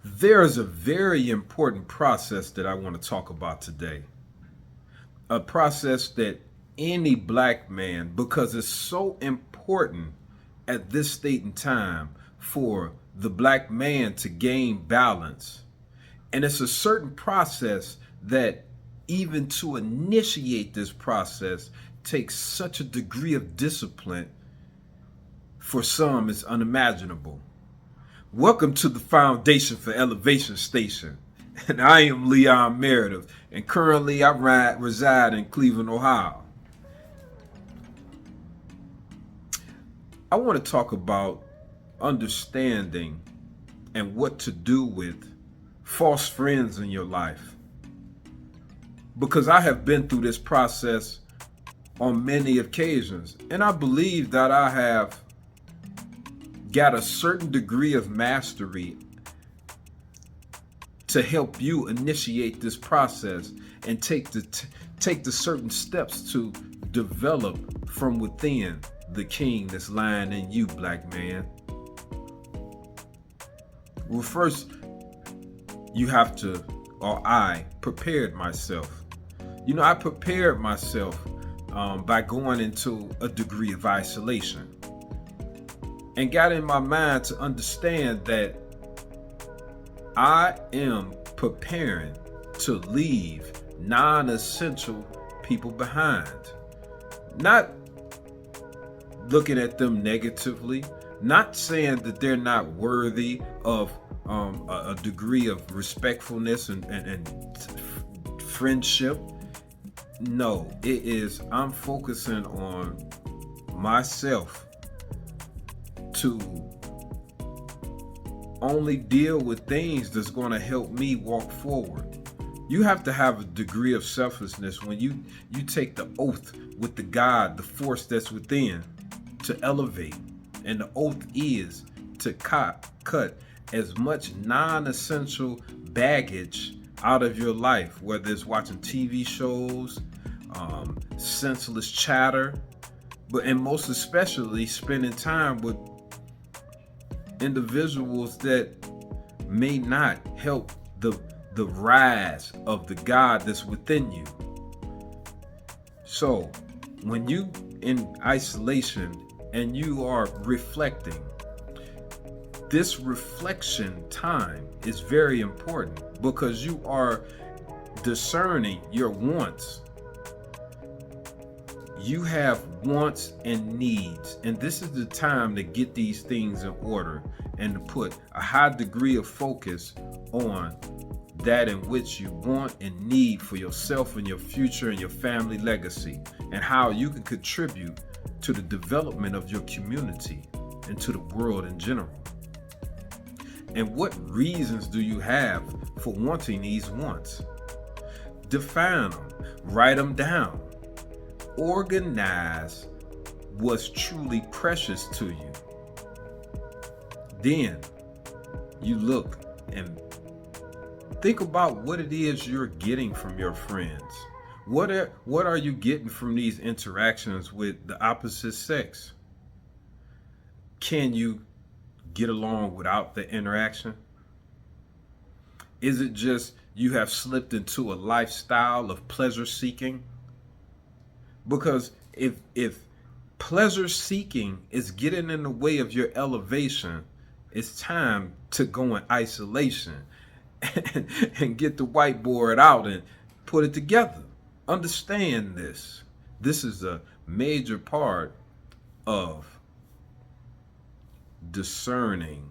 There's a very important process that I want to talk about today. A process that any black man, because it's so important at this state and time for the black man to gain balance. And it's a certain process that, even to initiate this process, takes such a degree of discipline, for some, it's unimaginable. Welcome to the Foundation for Elevation Station. And I am Leon Meredith, and currently I reside in Cleveland, Ohio. I want to talk about understanding and what to do with false friends in your life. Because I have been through this process on many occasions, and I believe that I have got a certain degree of mastery to help you initiate this process and take the certain steps to develop from within the king that's lying in you, black man. Well, first you have to, or I prepared myself. I prepared myself by going into a degree of isolation, and got in my mind to understand that I am preparing to leave non-essential people behind. Not looking at them negatively, not saying that they're not worthy of a degree of respectfulness and friendship. No, it is, I'm focusing on myself to only deal with things that's going to help me walk forward. You have to have a degree of selflessness when you take the oath with the God, the force that's within, to elevate. And the oath is to cut as much non-essential baggage out of your life, whether it's watching TV shows, senseless chatter, and most especially spending time with individuals that may not help the rise of the God that's within you. So when you in isolation and you are reflecting, this reflection time is very important because you are discerning your wants. You have wants and needs, and this is the time to get these things in order and to put a high degree of focus on that in which you want and need for yourself and your future and your family legacy, and how you can contribute to the development of your community and to the world in general. And what reasons do you have for wanting these wants? Define them, write them down. Organize what's truly precious to you. Then you look and think about what it is you're getting from your friends. What are you getting from these interactions with the opposite sex? Can you get along without the interaction? Is it just you have slipped into a lifestyle of pleasure seeking? Because if pleasure seeking is getting in the way of your elevation, it's time to go in isolation and get the whiteboard out and put it together. Understand this. This is a major part of discerning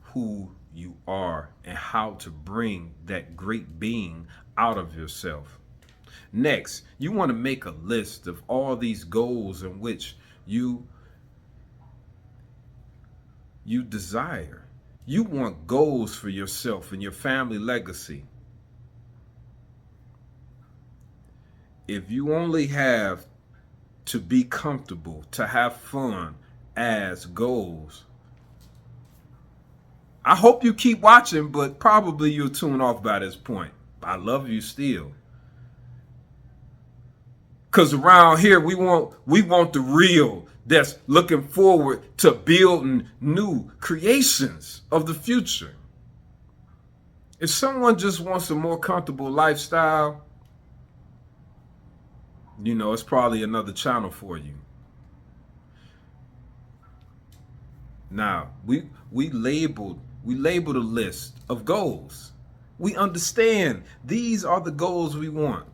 who you are and how to bring that great being out of yourself. Next, you want to make a list of all these goals in which you desire. You want goals for yourself and your family legacy. If you only have to be comfortable, to have fun as goals, I hope you keep watching, but probably you'll tune off by this point. I love you still. Because around here, we want the real that's looking forward to building new creations of the future. If someone just wants a more comfortable lifestyle, it's probably another channel for you. Now, we labeled a list of goals. We understand these are the goals we want.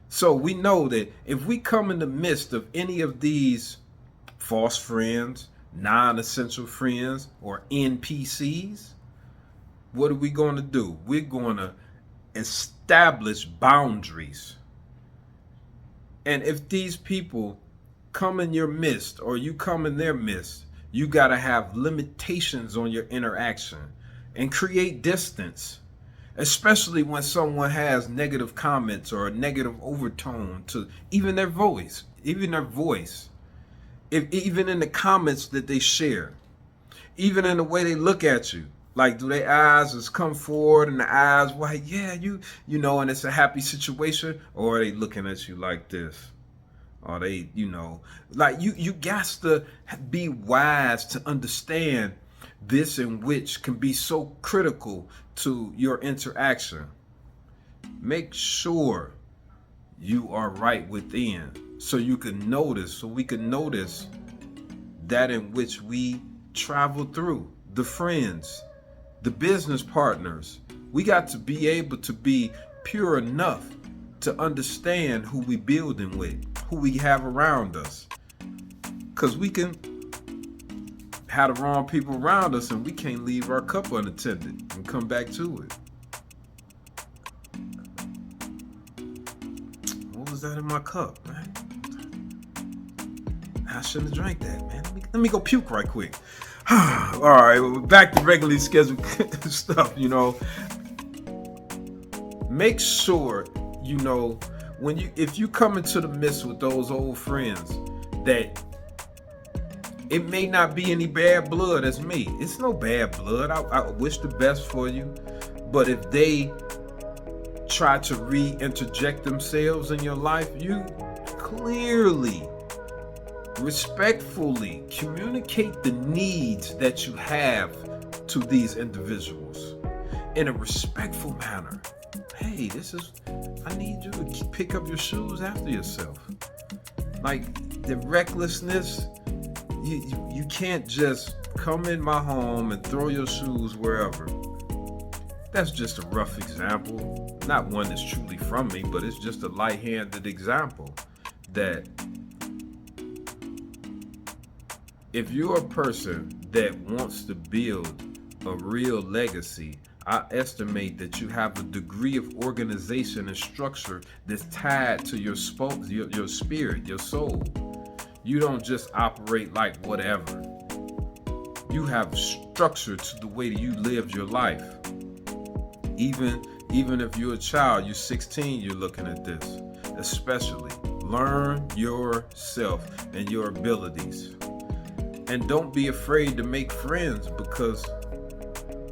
So we know that if we come in the midst of any of these false friends, non-essential friends, or NPCs, what are we going to do? We're going to establish boundaries. And if these people come in your midst or you come in their midst, you got to have limitations on your interaction and create distance, especially when someone has negative comments or a negative overtone to even their voice, even in the comments that they share, even in the way they look at you. Like, do their eyes just come forward and the eyes white? Yeah, and it's a happy situation, or are they looking at you like this? Or they, like you got to be wise to understand this, in which can be so critical to your interaction. Make sure you are right within, so we can notice that in which we travel through, the friends, the business partners. We got to be able to be pure enough to understand who we building with, who we have around us. Because we can have the wrong people around us and we can't leave our cup unattended and come back to it. What was that in my cup, man? I shouldn't have drank that, man. Let me go puke right quick. All right, well, back to regularly scheduled stuff. Make sure if you come into the midst with those old friends, that it may not be any bad blood as me. It's no bad blood. I wish the best for you, but if they try to re-interject themselves in your life, you clearly, respectfully communicate the needs that you have to these individuals in a respectful manner. Hey, I need you to pick up your shoes after yourself. Like, the recklessness, you can't just come in my home and throw your shoes wherever. That's just a rough example. Not one that's truly from me, but it's just a light-handed example that if you're a person that wants to build a real legacy, I estimate that you have a degree of organization and structure that's tied to your spirit, your soul. You don't just operate like whatever. You have structure to the way that you live your life. Even if you're a child, you're 16, you're looking at this. Especially, learn yourself and your abilities. And don't be afraid to make friends, because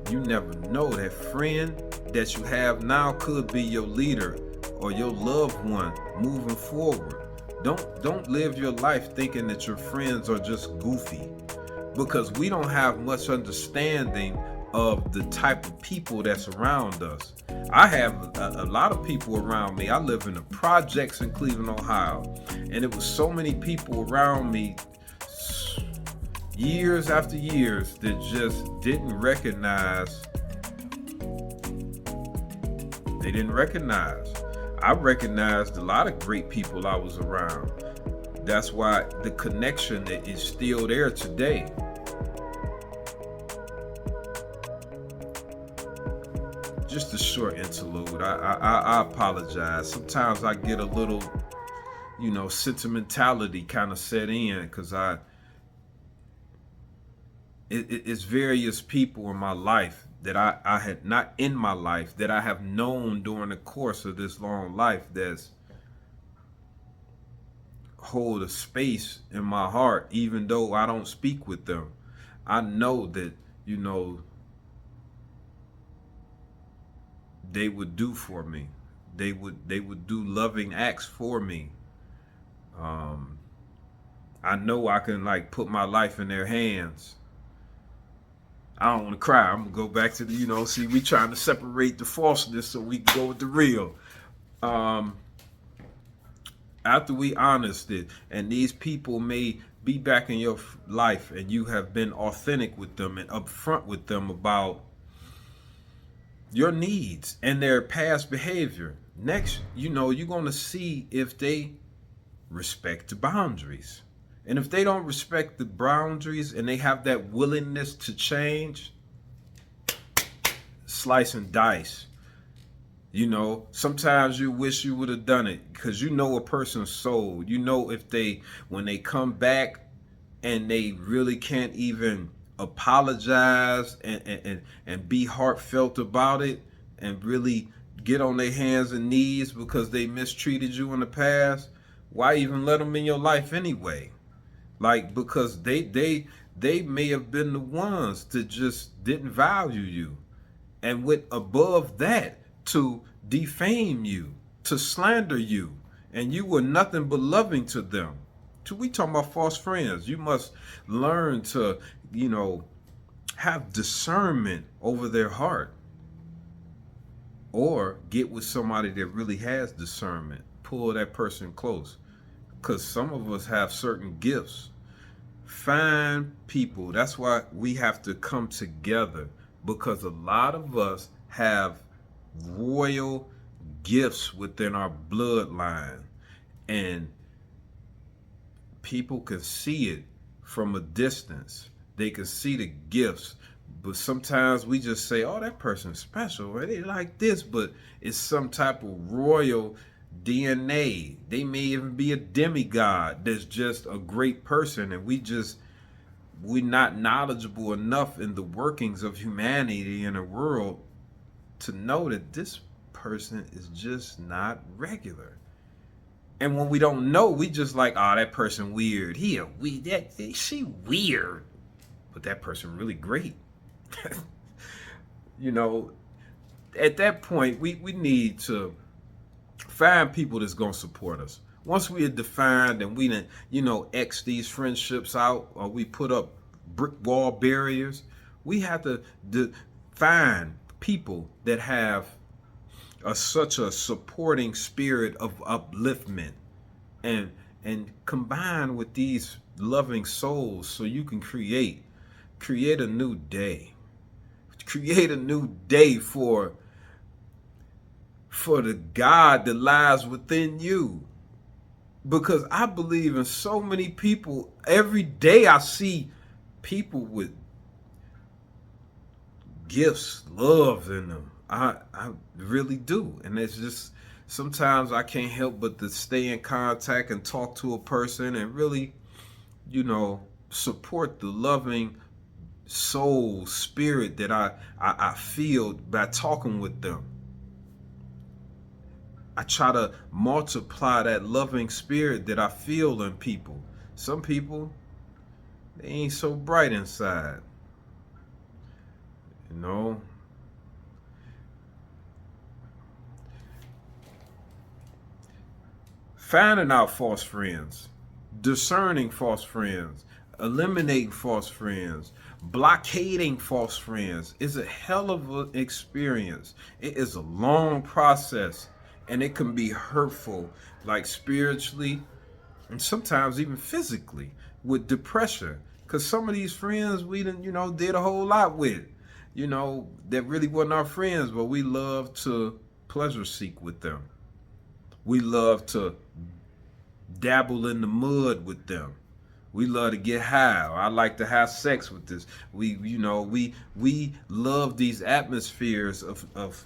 you never know, that friend that you have now could be your leader or your loved one moving forward. Don't live your life thinking that your friends are just goofy, because we don't have much understanding of the type of people that's around us. I have a lot of people around me. I live in the projects in Cleveland, Ohio, and it was so many people around me years after years that just didn't recognize. They didn't recognize. I recognized a lot of great people I was around. That's why the connection that is still there today. Just a short interlude. I apologize. Sometimes I get a little, sentimentality kind of set in, because it's various people in my life that I had not in my life, that I have known during the course of this long life, that's hold a space in my heart, even though I don't speak with them. I know that, they would do for me. They would do loving acts for me. I know I can put my life in their hands. I don't want to cry. I'm gonna go back to the, see, we trying to separate the falseness so we can go with the real. Um, After we honest it, and these people may be back in your life, and you have been authentic with them and upfront with them about your needs and their past behavior. Next, you're gonna see if they respect the boundaries. And if they don't respect the boundaries and they have that willingness to change, slice and dice. Sometimes you wish you would have done it because a person's soul. If when they come back and they really can't even apologize and be heartfelt about it and really get on their hands and knees because they mistreated you in the past, why even let them in your life anyway? Like, because they may have been the ones that just didn't value you and went above that to defame you, to slander you, and you were nothing but loving to them. So we talking about false friends. You must learn to, have discernment over their heart, or get with somebody that really has discernment. Pull that person close, because some of us have certain gifts. Find people. That's why we have to come together, because a lot of us have royal gifts within our bloodline, and people can see it from a distance. They can see the gifts, but sometimes we just say, oh, that person's special, or they like this, but it's some type of royal DNA. They may even be a demigod that's just a great person, and we're not knowledgeable enough in the workings of humanity in the world to know that this person is just not regular. And when we don't know, we just like, oh, that person weird. She weird, but that person really great. At that point, we need to find people that's gonna support us. Once we are defined and we done, X these friendships out, or we put up brick wall barriers, we have to find people that have such a supporting spirit of upliftment, and combine with these loving souls, so you can create a new day. Create a new day for the God that lies within you. Because I believe in so many people. Every day I see people with gifts, love in them. I really do. And it's just, sometimes I can't help but to stay in contact and talk to a person and really, support the loving soul spirit that I feel by talking with them. I try to multiply that loving spirit that I feel in people. Some people, they ain't so bright inside. Finding out false friends, discerning false friends, eliminating false friends, blockading false friends is a hell of an experience. It is a long process, and it can be hurtful, like spiritually and sometimes even physically, with depression. Because some of these friends we did a whole lot with, that really wasn't our friends, but we love to pleasure seek with them. We love to dabble in the mud with them. We love to get high. I like to have sex with this. We love these atmospheres of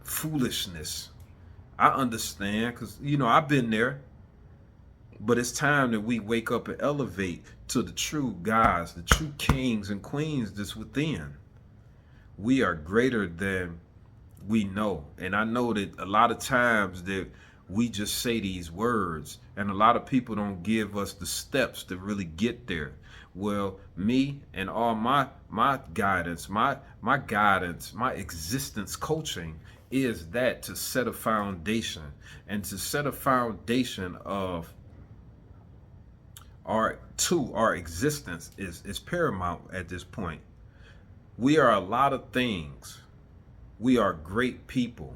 foolishness. I understand, because I've been there. But it's time that we wake up and elevate to the true gods, the true kings and queens that's within. We are greater than we know. And I know that a lot of times that we just say these words, and a lot of people don't give us the steps to really get there. Well, me and all my guidance, my guidance, my existence coaching is that, to set a foundation, and to set a foundation of our existence is paramount at this point. We are a lot of things. We are great people,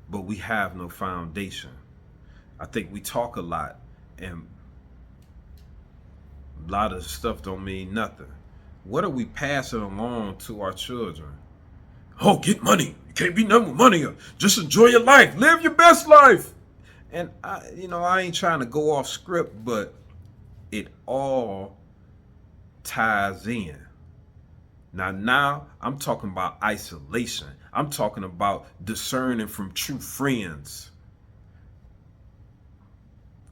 but we have no foundation. I think we talk a lot, and a lot of stuff don't mean nothing. What are we passing along to our children? Oh, get money. You can't be nothing with money. Just enjoy your life. Live your best life. And I ain't trying to go off script, but it all ties in. Now I'm talking about isolation. I'm talking about discerning from true friends.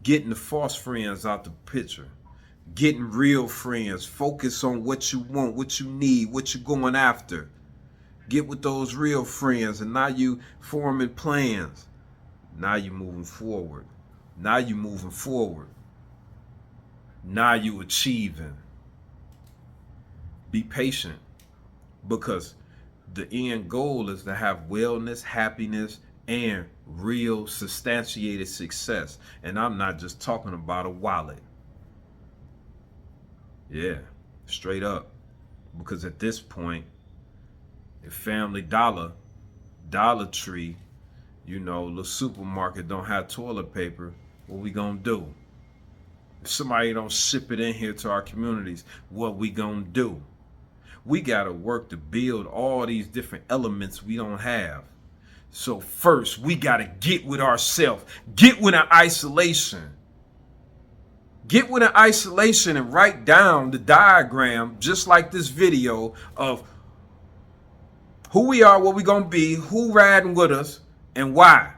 Getting the false friends out the picture. Getting real friends. Focus on what you want, what you need, what you're going after. Get with those real friends, and now you forming plans. Now you moving forward. Now you moving forward. Now you achieving. Be patient, because the end goal is to have wellness, happiness, and real substantiated success. And I'm not just talking about a wallet. Yeah, straight up. Because at this point, if Family Dollar, Dollar Tree, the supermarket don't have toilet paper, what we gonna do? If somebody don't ship it in here to our communities, what we gonna do? We gotta work to build all these different elements we don't have. So first, we gotta get with ourselves. Get with an isolation. Get with an isolation and write down the diagram, just like this video, of who we are, what we gonna be, who riding with us, and why.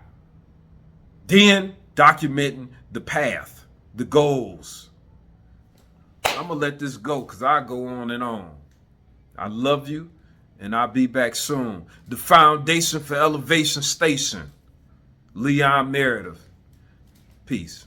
Then documenting the path, the goals. I'm gonna let this go because I go on and on. I love you, and I'll be back soon. The Foundation for Elevation Station, Leon Meredith. Peace.